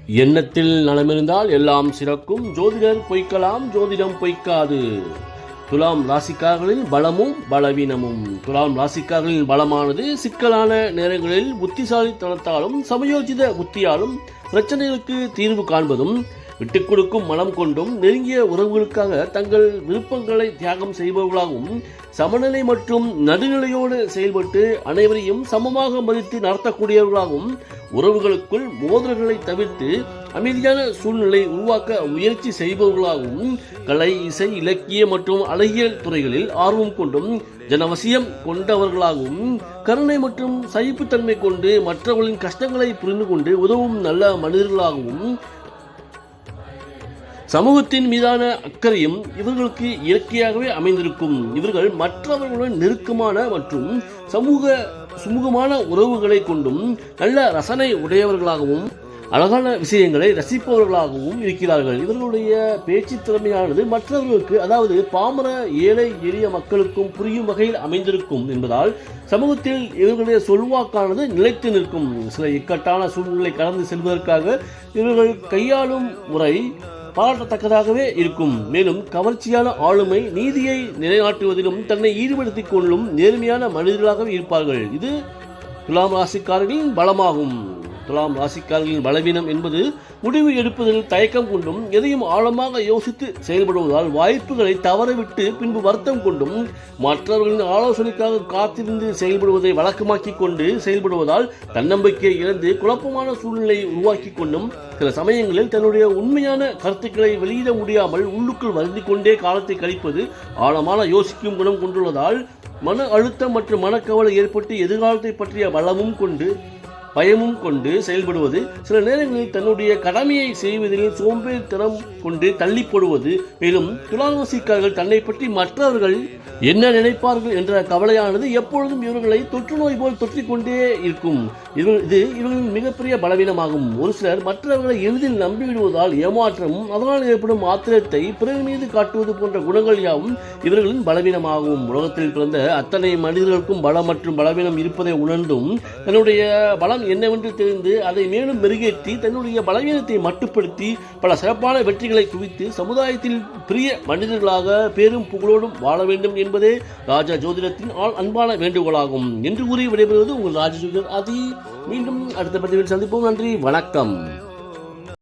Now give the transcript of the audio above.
எண்ணத்தில் நலமிருந்தால் எல்லாம் சிறக்கும். ஜோதிடர் பொய்க்கலாம், ஜோதிடம் பொய்க்காது. துலாம் ராசிக்காரர்களின் பலமும் பலவீனமும். துலாம் ராசிக்காரர்களின் பலமானது சிக்கலான நேரங்களில் புத்திசாலித்தனத்தாலும் சமயோஜித புத்தியாலும் பிரச்சனைகளுக்கு தீர்வு காண்பதும், விட்டுக் கொடுக்கும் மனம் கொண்டும், நெருங்கிய உறவுகளுக்காக தங்கள் விருப்பங்களை தியாகம் செய்பவர்களாகவும், சமநிலை மற்றும் நடுநிலையோடு செயல்பட்டு அனைவரையும் சமமாக மதித்து நடத்தக்கூடியவர்களாகவும், உறவுகளுக்குள் மோதல்களை தவிர்த்து அமைதியான சூழ்நிலை உருவாக்க முயற்சி செய்பவர்களாகவும், கலை, இசை, இலக்கிய மற்றும் அழகியல் துறைகளில் ஆர்வம் கொண்டும், ஜனவசியம் கொண்டவர்களாகவும், கருணை மற்றும் சகிப்புத்தன்மை கொண்டு மற்றவர்களின் கஷ்டங்களை புரிந்து கொண்டு உதவும் நல்ல மனிதர்களாகவும், சமூகத்தின் மீதான அக்கறையும் இவர்களுக்கு இயற்கையாகவே அமைந்திருக்கும். இவர்கள் மற்றவர்களுடன் நெருக்கமான மற்றும் சுமூகமான உறவுகளை கொண்டும் நல்ல ரசனை உடையவர்களாகவும் அழகான விஷயங்களை ரசிப்பவர்களாகவும் இருக்கிறார்கள். இவர்களுடைய பேச்சு திறமையானது மற்றவர்களுக்கு, அதாவது பாமர ஏழை எளிய மக்களுக்கும் புரியும் வகையில் அமைந்திருக்கும் என்பதால் சமூகத்தில் இவர்களுடைய சொல்வாக்கானது நிலைத்து நிற்கும். சில இக்கட்டான சூழ்நிலை கடந்து செல்வதற்காக இவர்கள் கையாளும் முறை பாராட்டத்தக்கதாகவே இருக்கும். மேலும் கவர்ச்சியான ஆளுமை, நீதியை நிலைநாட்டுவதிலும் தன்னை ஈடுபடுத்திக் கொள்ளும் நேர்மையான மனிதர்களாகவே இருப்பார்கள். இது துலாம் ராசிக்காரர்களின் பலமாகும். துலாம் ராசிக்காரர்களின் பலவீனம் என்பது முடிவு எடுப்பதில் தயக்கம் கொண்டும் எதையும் ஆழமாக யோசித்து செயல்படுவதால் வாய்ப்புகளை தவறவிட்டு பின்பு வருத்தம் கொண்டும் மற்றவர்களின் ஆலோசனைக்காக காத்திருந்து செயல்படுவதை வழக்கமாக்கி கொண்டு செயல்படுவதால் தன்னம்பிக்கையை இழந்து குழப்பமான சூழ்நிலை உருவாக்கி கொண்டும் சில சமயங்களில் தன்னுடைய உண்மையான கருத்துக்களை வெளியிட முடியாமல் உள்ளுக்குள் வருந்தி கொண்டே காலத்தை கழிப்பது ஆழமான யோசிக்கும் குணம் கொண்டுள்ளதால் மன அழுத்தம் மற்றும் மனக்கவலை ஏற்பட்டு எதிர்காலத்தை பற்றிய பலமும் கொண்டு பயமும் கொண்டு செயல்படுவது, சில நேரங்களில் தன்னுடைய கடமையை செய்வதில் சோம்பேறித்தனம் கொண்டு தள்ளி போடுவது. மேலும் துலாம் ராசிக்காரர்கள் தன்னை பற்றி மற்றவர்கள் என்ன நினைப்பார்கள் என்ற கவலையானது எப்பொழுதும் இவர்களை தொற்று நோய் போல் தொற்றிக்கொண்டே இருக்கும். இது இவர்களின் மிகப்பெரிய பலவீனமாகும். ஒரு சிலர் மற்றவர்களை எளிதில் நம்பிவிடுவதால் ஏமாற்றமும் அதனால் ஏற்படும் ஆத்திரத்தை பிறகு மீது காட்டுவது போன்ற குணங்கள் யாவும் இவர்களின் பலவீனமாகும். உலகத்தில் பிறந்த அத்தனை மனிதர்களுக்கும் பலம் மற்றும் பலவீனம் இருப்பதை உணர்ந்தும் தன்னுடைய பலம் என்னவென்று தெரிந்து அதை மேலும் மெருகேற்றி தன்னுடைய பலவீனத்தை மட்டுப்படுத்தி பல சிறப்பான வெற்றிகளை குவித்து சமுதாயத்தில் பிரிய மனிதர்களாக பேரும் புகழோடும் வாழ வேண்டும் என்பதே ராஜா ஜோதிடத்தின் அன்பான வேண்டுகோளாகும் என்று கூறி விடைபெறுவது உங்கள் ராஜ ஜோதிடர் ஆதி. மீண்டும் அடுத்த பதிவில் சந்திப்போம். நன்றி, வணக்கம்.